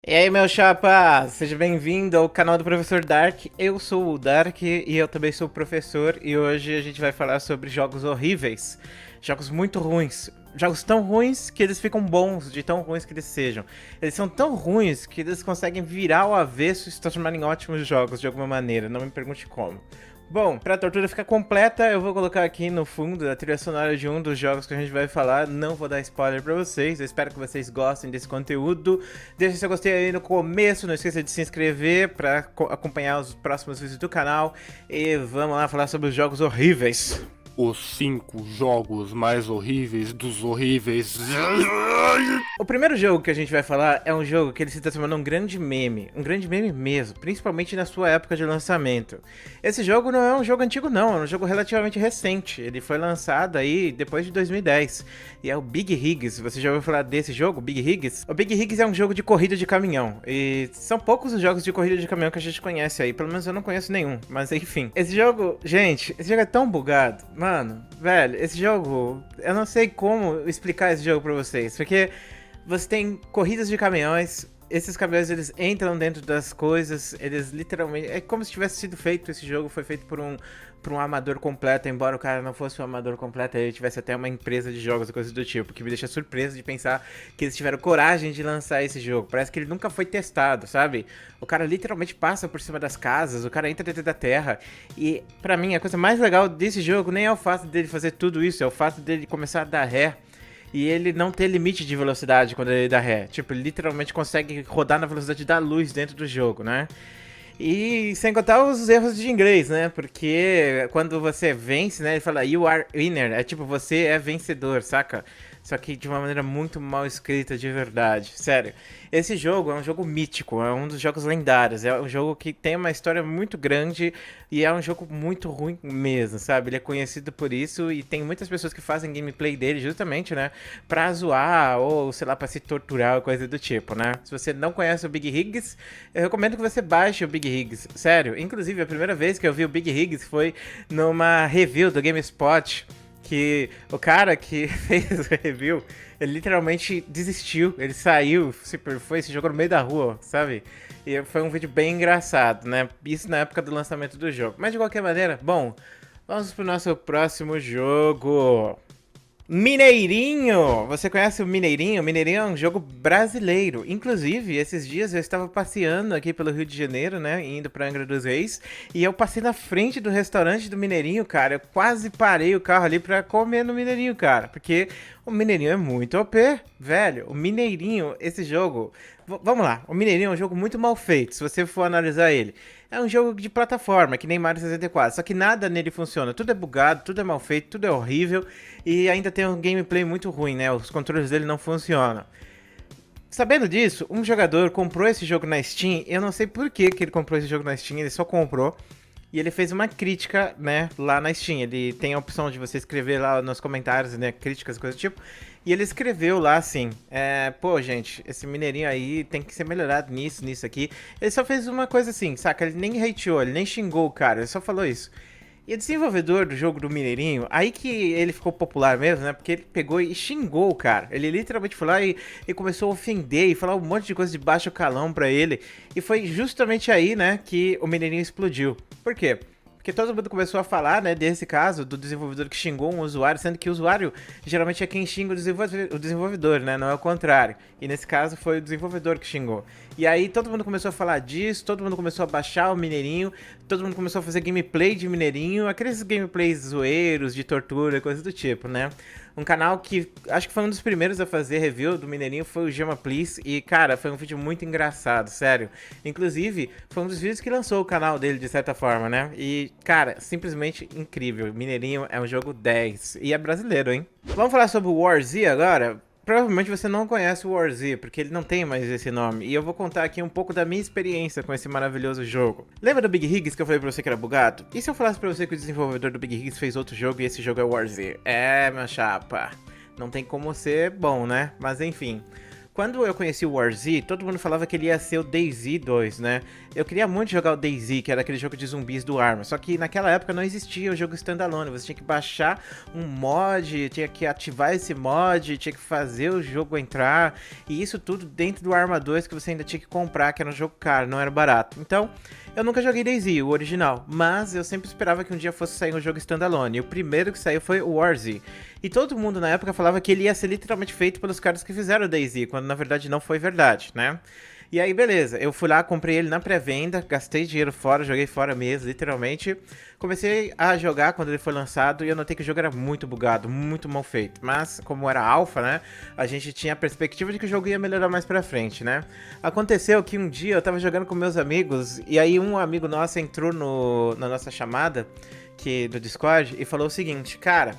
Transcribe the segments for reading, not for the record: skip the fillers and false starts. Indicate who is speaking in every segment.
Speaker 1: E aí, meu chapa, seja bem-vindo ao canal do Professor Dark. Eu sou o Dark e eu também sou professor e hoje a gente vai falar sobre jogos horríveis, jogos muito ruins, jogos tão ruins que eles ficam bons, de tão ruins que eles sejam. Eles são tão ruins que eles conseguem virar ao avesso e se transformarem em ótimos jogos de alguma maneira, não me pergunte como. Bom, pra tortura ficar completa, eu vou colocar aqui no fundo a trilha sonora de um dos jogos que a gente vai falar. Não vou dar spoiler pra vocês, eu espero que vocês gostem desse conteúdo. Deixa seu gostei aí no começo, não esqueça de se inscrever pra acompanhar os próximos vídeos do canal. E vamos lá falar sobre os jogos horríveis.
Speaker 2: Os 5 jogos mais horríveis dos horríveis.
Speaker 1: O primeiro jogo que a gente vai falar é um jogo que ele se transformou num grande meme mesmo, principalmente na sua época de lançamento. Esse jogo não é um jogo antigo não, é um jogo relativamente recente, ele foi lançado aí depois de 2010, e é o Big Higgs. Você já ouviu falar desse jogo, Big Higgs? O Big Higgs é um jogo de corrida de caminhão, e são poucos os jogos de corrida de caminhão que a gente conhece aí, pelo menos eu não conheço nenhum, mas enfim. Esse jogo, gente, esse jogo é tão bugado, mano, velho, esse jogo, eu não sei como explicar esse jogo pra vocês, porque você tem corridas de caminhões, esses caminhões eles entram dentro das coisas, eles literalmente, é como se tivesse sido feito, esse jogo foi feito por um amador completo, embora o cara não fosse um amador completo, ele tivesse até uma empresa de jogos e coisas do tipo, que me deixa surpreso de pensar que eles tiveram coragem de lançar esse jogo. Parece que ele nunca foi testado, sabe? O cara literalmente passa por cima das casas, o cara entra dentro da terra, e pra mim a coisa mais legal desse jogo nem é o fato dele fazer tudo isso, é o fato dele começar a dar ré e ele não ter limite de velocidade quando ele dá ré. Tipo, ele literalmente consegue rodar na velocidade da luz dentro do jogo, né? E sem contar os erros de inglês, né? Porque quando você vence, né? Ele fala you are winner. É tipo, você é vencedor, saca? Só que de uma maneira muito mal escrita de verdade. Sério. Esse jogo é um jogo mítico, é um dos jogos lendários. É um jogo que tem uma história muito grande e é um jogo muito ruim mesmo, sabe? Ele é conhecido por isso e tem muitas pessoas que fazem gameplay dele justamente, né? Pra zoar ou, sei lá, pra se torturar ou coisa do tipo, né? Se você não conhece o Big Higgs, eu recomendo que você baixe o Big Higgs. Sério. Inclusive, a primeira vez que eu vi o Big Higgs foi numa review do GameSpot, que o cara que fez o review, ele literalmente desistiu, ele saiu, se jogou no meio da rua, sabe? E foi um vídeo bem engraçado, né? Isso na época do lançamento do jogo. Mas de qualquer maneira, bom, vamos pro nosso próximo jogo. Mineirinho! Você conhece o Mineirinho? Mineirinho é um jogo brasileiro. Inclusive, esses dias eu estava passeando aqui pelo Rio de Janeiro, né? Indo pra Angra dos Reis. E eu passei na frente do restaurante do Mineirinho, cara. Eu quase parei o carro ali pra comer no Mineirinho, cara. Porque o Mineirinho é muito OP, velho. O Mineirinho, esse jogo... Vamos lá, o Mineirinho é um jogo muito mal feito, se você for analisar ele. É um jogo de plataforma, que nem Mario 64, só que nada nele funciona. Tudo é bugado, tudo é mal feito, tudo é horrível e ainda tem um gameplay muito ruim, né? Os controles dele não funcionam. Sabendo disso, um jogador comprou esse jogo na Steam. Eu não sei por que ele comprou esse jogo na Steam, ele só comprou. E ele fez uma crítica, né, lá na Steam. Ele tem a opção de você escrever lá nos comentários, né, críticas, coisa do tipo. E ele escreveu lá assim, pô, gente, esse Mineirinho aí tem que ser melhorado nisso aqui. Ele só fez uma coisa assim, saca? Ele nem hateou, ele nem xingou o cara, ele só falou isso. E o desenvolvedor do jogo do Mineirinho, aí que ele ficou popular mesmo, né? Porque ele pegou e xingou o cara. Ele literalmente foi lá e começou a ofender e falar um monte de coisa de baixo calão pra ele. E foi justamente aí, né, que o Mineirinho explodiu. Por quê? Porque todo mundo começou a falar, né, desse caso do desenvolvedor que xingou um usuário, sendo que o usuário geralmente é quem xinga o desenvolvedor, né, não é o contrário. E nesse caso foi o desenvolvedor que xingou. E aí todo mundo começou a falar disso, todo mundo começou a baixar o Mineirinho, todo mundo começou a fazer gameplay de Mineirinho, aqueles gameplays zoeiros, de tortura, coisa do tipo, né. Um canal que acho que foi um dos primeiros a fazer review do Mineirinho foi o Gema Please. E, cara, foi um vídeo muito engraçado, sério. Inclusive, foi um dos vídeos que lançou o canal dele, de certa forma, né? E, cara, simplesmente incrível. Mineirinho é um jogo 10. E é brasileiro, hein? Vamos falar sobre o War Z agora? Provavelmente você não conhece o War Z, porque ele não tem mais esse nome. E eu vou contar aqui um pouco da minha experiência com esse maravilhoso jogo. Lembra do Big Higgs que eu falei pra você que era bugado? E se eu falasse pra você que o desenvolvedor do Big Higgs fez outro jogo e esse jogo é o War Z? É, meu chapa. Não tem como ser bom, né? Mas enfim. quando eu conheci o Warzy, todo mundo falava que ele ia ser o DayZ 2, né? Eu queria muito jogar o DayZ, que era aquele jogo de zumbis do Arma, só que naquela época não existia o jogo standalone, você tinha que baixar um mod, tinha que ativar esse mod, tinha que fazer o jogo entrar, e isso tudo dentro do Arma 2 que você ainda tinha que comprar, que era um jogo caro, não era barato. Então, eu nunca joguei DayZ, o original, mas eu sempre esperava que um dia fosse sair um jogo standalone, e o primeiro que saiu foi o Warzy. E todo mundo na época falava que ele ia ser literalmente feito pelos caras que fizeram o DayZ, quando na verdade não foi verdade, né? E aí, beleza, eu fui lá, comprei ele na pré-venda, gastei dinheiro fora, joguei fora mesmo, literalmente. Comecei a jogar quando ele foi lançado e eu notei que o jogo era muito bugado, muito mal feito. Mas, como era alpha, né, a gente tinha a perspectiva de que o jogo ia melhorar mais pra frente, né? Aconteceu que um dia eu tava jogando com meus amigos e aí um amigo nosso entrou na nossa chamada do Discord e falou o seguinte, cara...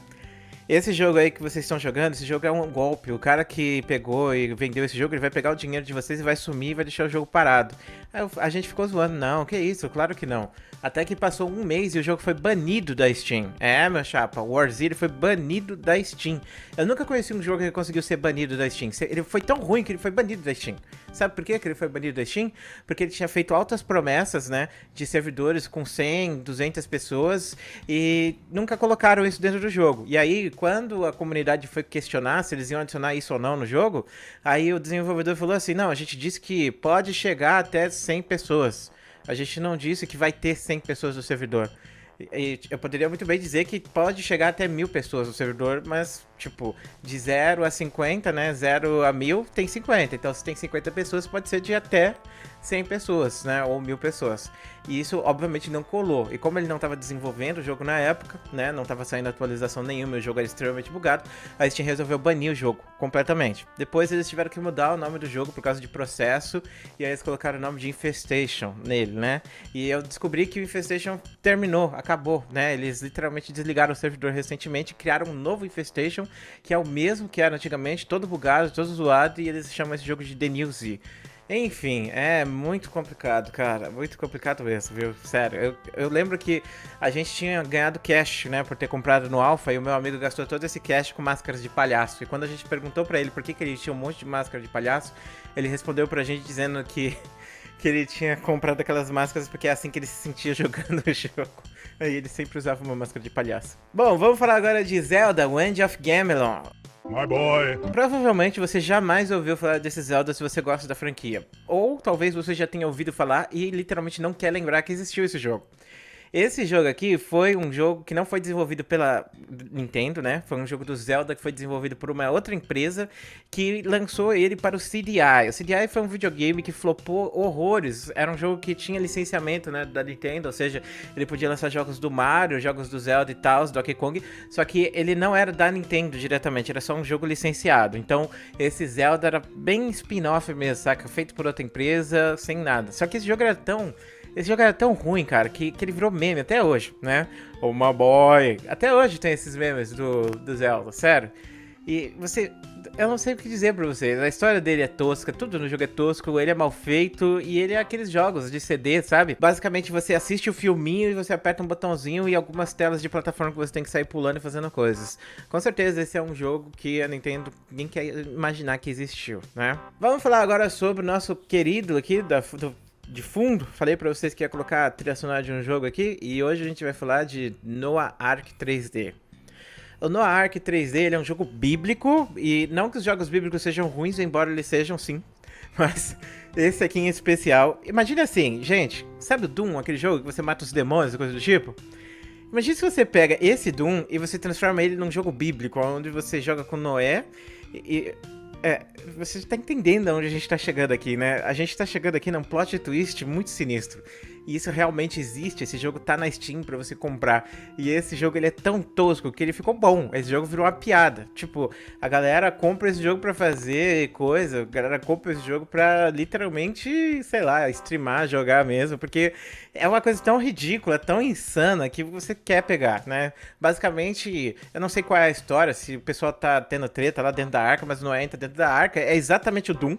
Speaker 1: Esse jogo aí que vocês estão jogando, esse jogo é um golpe. O cara que pegou e vendeu esse jogo, ele vai pegar o dinheiro de vocês e vai sumir e vai deixar o jogo parado. Aí a gente ficou zoando, não, que isso, claro que não. Até que passou um mês e o jogo foi banido da Steam. É, meu chapa, o Warzy foi banido da Steam. Eu nunca conheci um jogo que conseguiu ser banido da Steam. Ele foi tão ruim que ele foi banido da Steam. Sabe por que ele foi banido da Steam? Porque ele tinha feito altas promessas, né, de servidores com 100, 200 pessoas e nunca colocaram isso dentro do jogo. E aí, quando a comunidade foi questionar se eles iam adicionar isso ou não no jogo, aí o desenvolvedor falou assim, não, a gente disse que pode chegar até 100 pessoas. A gente não disse que vai ter 100 pessoas no servidor. E eu poderia muito bem dizer que pode chegar até 1000 pessoas no servidor, mas, tipo, de 0 a 50, né? 0 a 1000 tem 50. Então, se tem 50 pessoas, pode ser de até 100 pessoas, né? Ou 1000 pessoas. E isso, obviamente, não colou. E como ele não estava desenvolvendo o jogo na época, né? Não estava saindo atualização nenhuma, o jogo era extremamente bugado, a Steam resolveu banir o jogo completamente. Depois eles tiveram que mudar o nome do jogo por causa de processo, e aí eles colocaram o nome de Infestation nele, né? E eu descobri que o Infestation terminou, acabou, né? Eles literalmente desligaram o servidor recentemente, criaram um novo Infestation, que é o mesmo que era antigamente, todo bugado, todo zoado, e eles chamam esse jogo de The New Z. Enfim, é muito complicado, cara, muito complicado mesmo, viu? Sério, eu lembro que a gente tinha ganhado cash, né, por ter comprado no Alpha, e o meu amigo gastou todo esse cash com máscaras de palhaço. E quando a gente perguntou pra ele por que ele tinha um monte de máscara de palhaço, ele respondeu pra gente dizendo que ele tinha comprado aquelas máscaras porque é assim que ele se sentia jogando o jogo. Aí ele sempre usava uma máscara de palhaço. Bom, vamos falar agora de Zelda Wind of Gamelon.
Speaker 2: My boy.
Speaker 1: Provavelmente você jamais ouviu falar desse Zelda se você gosta da franquia. Ou talvez você já tenha ouvido falar e literalmente não quer lembrar que existiu esse jogo. Esse jogo aqui foi um jogo que não foi desenvolvido pela Nintendo, né? Foi um jogo do Zelda que foi desenvolvido por uma outra empresa que lançou ele para o CDI. O CDI foi um videogame que flopou horrores. Era um jogo que tinha licenciamento, né, da Nintendo, ou seja, ele podia lançar jogos do Mario, jogos do Zelda e tal, do Donkey Kong, só que ele não era da Nintendo diretamente, era só um jogo licenciado. Então, esse Zelda era bem spin-off mesmo, saca? Feito por outra empresa, sem nada. Só que esse jogo era tão ruim, cara, que ele virou meme até hoje, né? Oh, my boy. Até hoje tem esses memes do Zelda, sério. E eu não sei o que dizer pra vocês. A história dele é tosca, tudo no jogo é tosco, ele é mal feito e ele é aqueles jogos de CD, sabe? Basicamente você assiste o filminho e você aperta um botãozinho e algumas telas de plataforma que você tem que sair pulando e fazendo coisas. Com certeza esse é um jogo que a Nintendo ninguém quer imaginar que existiu, né? Vamos falar agora sobre o nosso querido aqui de fundo. Falei pra vocês que ia colocar a trilha sonora de um jogo aqui e hoje a gente vai falar de Noah Ark 3D. O Noah Ark 3D ele é um jogo bíblico e não que os jogos bíblicos sejam ruins, embora eles sejam sim, mas esse aqui em especial, imagine assim, gente, sabe o Doom, aquele jogo que você mata os demônios e coisa do tipo? Imagine se você pega esse Doom e você transforma ele num jogo bíblico, onde você joga com Noé você tá entendendo aonde a gente tá chegando aqui, né? A gente tá chegando aqui num plot twist muito sinistro. E isso realmente existe, esse jogo tá na Steam pra você comprar. E esse jogo ele é tão tosco que ele ficou bom. Esse jogo virou uma piada. Tipo, a galera compra esse jogo pra fazer coisa, a galera compra esse jogo pra literalmente, sei lá, streamar, jogar mesmo. Porque é uma coisa tão ridícula, tão insana que você quer pegar, né? Basicamente, eu não sei qual é a história, se o pessoal tá tendo treta lá dentro da arca, mas não entra dentro da arca. É exatamente o Doom.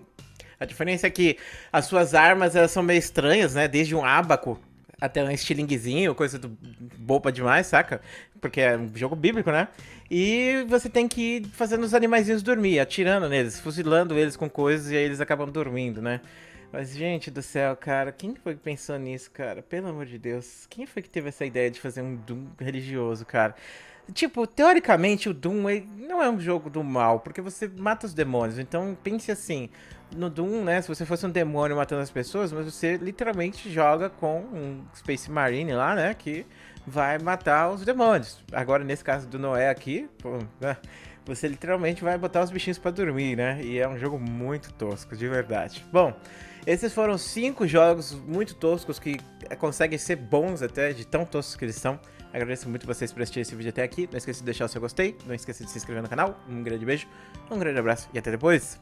Speaker 1: A diferença é que as suas armas elas são meio estranhas, né? Desde um ábaco até um estilinguezinho, coisa boba demais, saca? Porque é um jogo bíblico, né? E você tem que ir fazendo os animaizinhos dormir, atirando neles, fuzilando eles com coisas e aí eles acabam dormindo, né? Mas, gente do céu, cara, quem foi que pensou nisso, cara? Pelo amor de Deus, quem foi que teve essa ideia de fazer um Doom religioso, cara? Tipo, teoricamente o Doom não é um jogo do mal, porque você mata os demônios. Então pense assim, no Doom, né, se você fosse um demônio matando as pessoas, mas você literalmente joga com um Space Marine lá, né, que vai matar os demônios. Agora, nesse caso do Noé aqui, pô, né, você literalmente vai botar os bichinhos pra dormir, né? E é um jogo muito tosco, de verdade. Bom, esses foram 5 jogos muito toscos que conseguem ser bons até, de tão toscos que eles são. Agradeço muito vocês por assistir esse vídeo até aqui. Não esqueça de deixar o seu gostei, não esqueça de se inscrever no canal. Um grande beijo, um grande abraço e até depois.